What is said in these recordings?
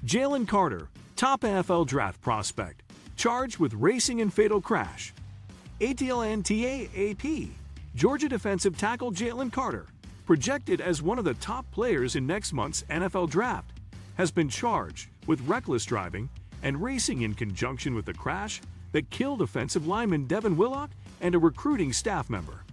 Jalen Carter, top NFL draft prospect, charged with racing in fatal crash. ATLANTA-AP, Georgia defensive tackle Jalen Carter, projected as one of the top players in next month's NFL draft, has been charged with reckless driving and racing in conjunction with the crash that killed offensive lineman Devin Willock and a recruiting staff member.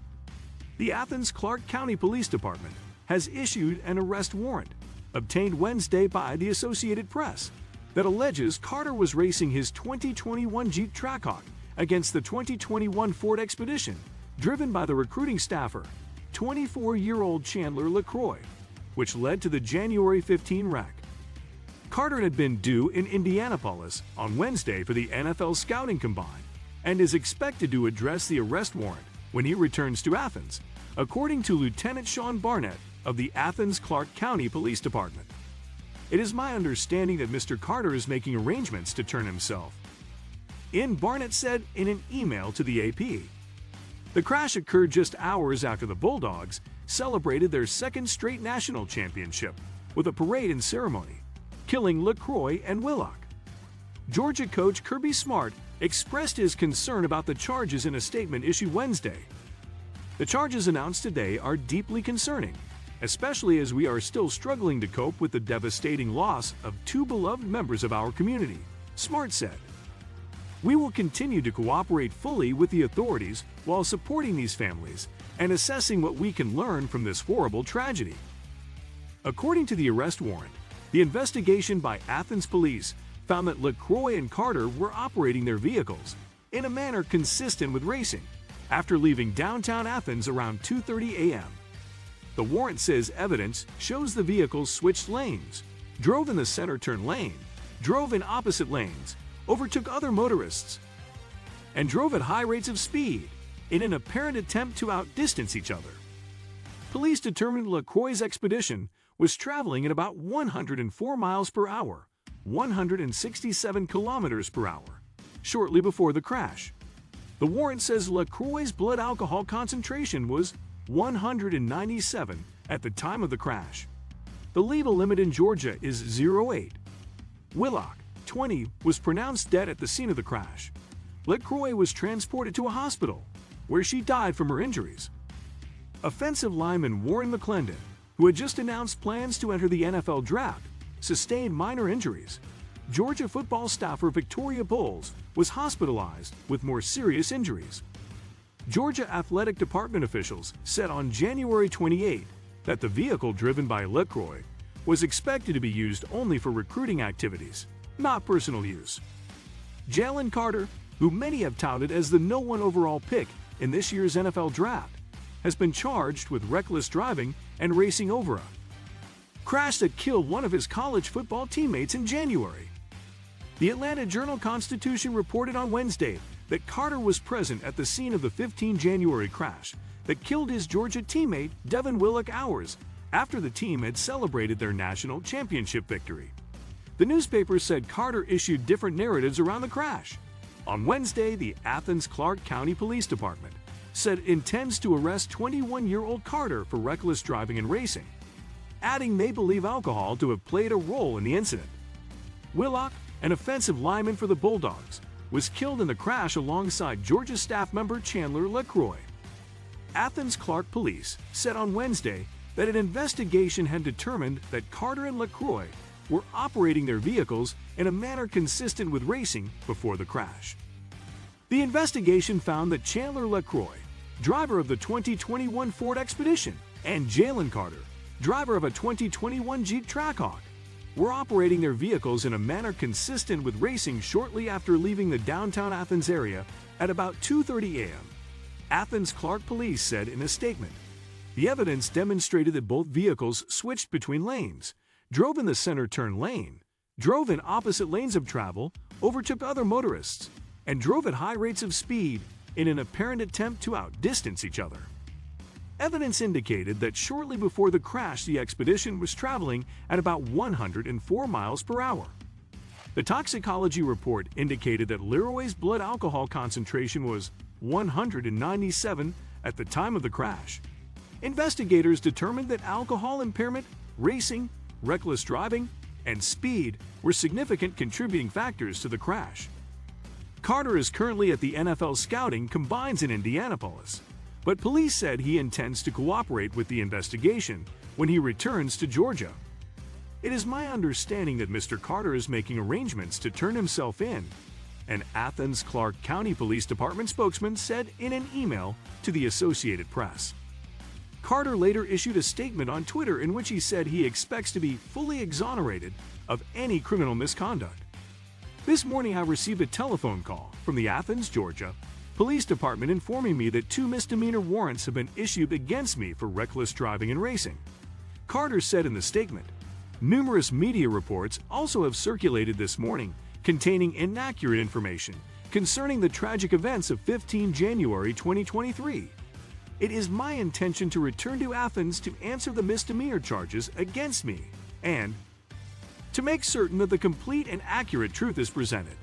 The Athens-Clarke County Police Department has issued an arrest warrant, obtained Wednesday by the Associated Press, that alleges Carter was racing his 2021 Jeep Trackhawk against the 2021 Ford Expedition, driven by the recruiting staffer, 24-year-old Chandler LaCroix, which led to the January 15 wreck. Carter had been due in Indianapolis on Wednesday for the NFL Scouting Combine and is expected to address the arrest warrant when he returns to Athens, according to Lieutenant Sean Barnett of the Athens-Clarke County Police Department. It is my understanding that Mr. Carter is making arrangements to turn himself in, Barnett said in an email to the AP. The crash occurred just hours after the Bulldogs celebrated their second straight national championship with a parade and ceremony, killing LaCroix and Willock. Georgia coach Kirby Smart expressed his concern about the charges in a statement issued Wednesday. The charges announced today are deeply concerning, especially as we are still struggling to cope with the devastating loss of two beloved members of our community, Smart said. We will continue to cooperate fully with the authorities while supporting these families and assessing what we can learn from this horrible tragedy. According to the arrest warrant, the investigation by Athens police found that LaCroix and Carter were operating their vehicles in a manner consistent with racing after leaving downtown Athens around 2:30 a.m. The warrant says evidence shows the vehicles switched lanes, drove in the center turn lane, drove in opposite lanes, overtook other motorists, and drove at high rates of speed in an apparent attempt to outdistance each other. Police determined LaCroix's expedition was traveling at about 104 miles per hour, 167 kilometers per hour, shortly before the crash. The warrant says LaCroix's blood alcohol concentration was 197 at the time of the crash. The legal limit in Georgia is 0.8. Willock, 20, was pronounced dead at the scene of the crash. LaCroix was transported to a hospital, where she died from her injuries. Offensive lineman Warren McClendon, who had just announced plans to enter the NFL draft, sustained minor injuries. Georgia football staffer Victoria Bowles was hospitalized with more serious injuries. Georgia Athletic Department officials said on January 28 that the vehicle driven by LaCroix was expected to be used only for recruiting activities, not personal use. Jalen Carter, who many have touted as the No. 1 overall pick in this year's NFL draft, has been charged with reckless driving and racing over a crash that killed one of his college football teammates in January. The Atlanta Journal-Constitution reported on Wednesday that Carter was present at the scene of the 15 January crash that killed his Georgia teammate Devin Willock hours after the team had celebrated their national championship victory. The newspaper said Carter issued different narratives around the crash. On Wednesday, the Athens-Clarke County Police Department said it intends to arrest 21-year-old Carter for reckless driving and racing, adding they believe alcohol to have played a role in the incident. Willock, an offensive lineman for the Bulldogs, was killed in the crash alongside Georgia staff member Chandler LaCroix. Athens-Clarke police said on Wednesday that an investigation had determined that Carter and LaCroix were operating their vehicles in a manner consistent with racing before the crash. The investigation found that Chandler LaCroix, driver of the 2021 Ford Expedition, and Jalen Carter, driver of a 2021 Jeep Trackhawk, were operating their vehicles in a manner consistent with racing shortly after leaving the downtown Athens area at about 2:30 a.m. Athens-Clarke police said in a statement. The evidence demonstrated that both vehicles switched between lanes, drove in the center turn lane, drove in opposite lanes of travel, overtook other motorists, and drove at high rates of speed in an apparent attempt to outdistance each other. Evidence indicated that shortly before the crash, the expedition was traveling at about 104 miles per hour. The toxicology report indicated that LaCroix's blood alcohol concentration was 197 at the time of the crash. Investigators determined that alcohol impairment, racing, reckless driving, and speed were significant contributing factors to the crash. Carter is currently at the NFL Scouting Combines in Indianapolis, but police said he intends to cooperate with the investigation when he returns to Georgia. It is my understanding that Mr. Carter is making arrangements to turn himself in, an Athens Clarke County Police Department spokesman said in an email to the Associated Press. Carter later issued a statement on Twitter in which he said he expects to be fully exonerated of any criminal misconduct. This morning I received a telephone call from the Athens, Georgia, Police Department informing me that 2 misdemeanor warrants have been issued against me for reckless driving and racing. Carter said in the statement. Numerous media reports also have circulated this morning containing inaccurate information concerning the tragic events of 15 January 2023. It is my intention to return to Athens to answer the misdemeanor charges against me and to make certain that the complete and accurate truth is presented.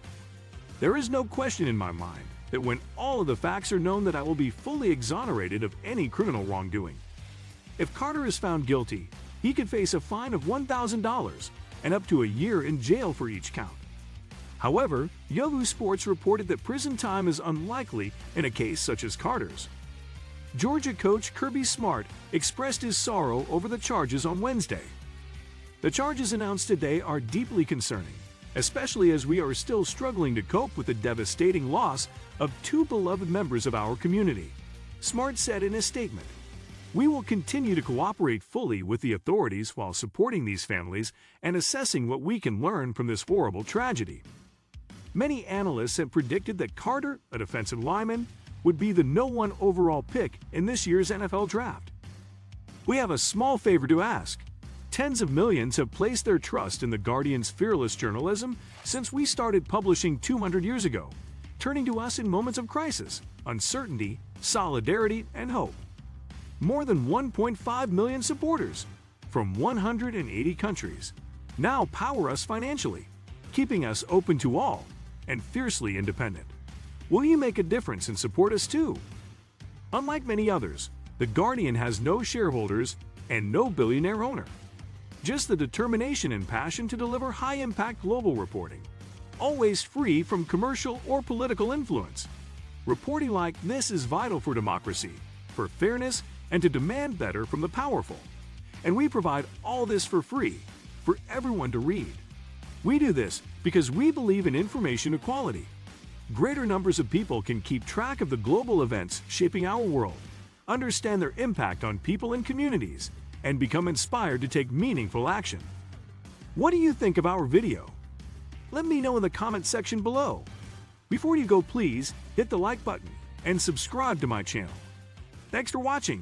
There is no question in my mind that when all of the facts are known that I will be fully exonerated of any criminal wrongdoing. If Carter is found guilty, he could face a fine of $1,000 and up to a year in jail for each count. However, Yahoo Sports reported that prison time is unlikely in a case such as Carter's. Georgia coach Kirby Smart expressed his sorrow over the charges on Wednesday. The charges announced today are deeply concerning, especially as we are still struggling to cope with the devastating loss of 2 beloved members of our community, Smart said in a statement. We will continue to cooperate fully with the authorities while supporting these families and assessing what we can learn from this horrible tragedy. Many analysts have predicted that Carter, a defensive lineman, would be the No. 1 overall pick in this year's NFL Draft. We have a small favor to ask. Tens of millions have placed their trust in the Guardian's fearless journalism since we started publishing 200 years ago, turning to us in moments of crisis, uncertainty, solidarity, and hope. More than 1.5 million supporters from 180 countries now power us financially, keeping us open to all and fiercely independent. Will you make a difference and support us too? Unlike many others, The Guardian has no shareholders and no billionaire owner. Just the determination and passion to deliver high-impact global reporting, always free from commercial or political influence. Reporting like this is vital for democracy, for fairness, and to demand better from the powerful. And we provide all this for free, for everyone to read. We do this because we believe in information equality. Greater numbers of people can keep track of the global events shaping our world, understand their impact on people and communities, and become inspired to take meaningful action. What do you think of our video? Let me know in the comment section below. Before you go, please hit the like button and subscribe to my channel. Thanks for watching.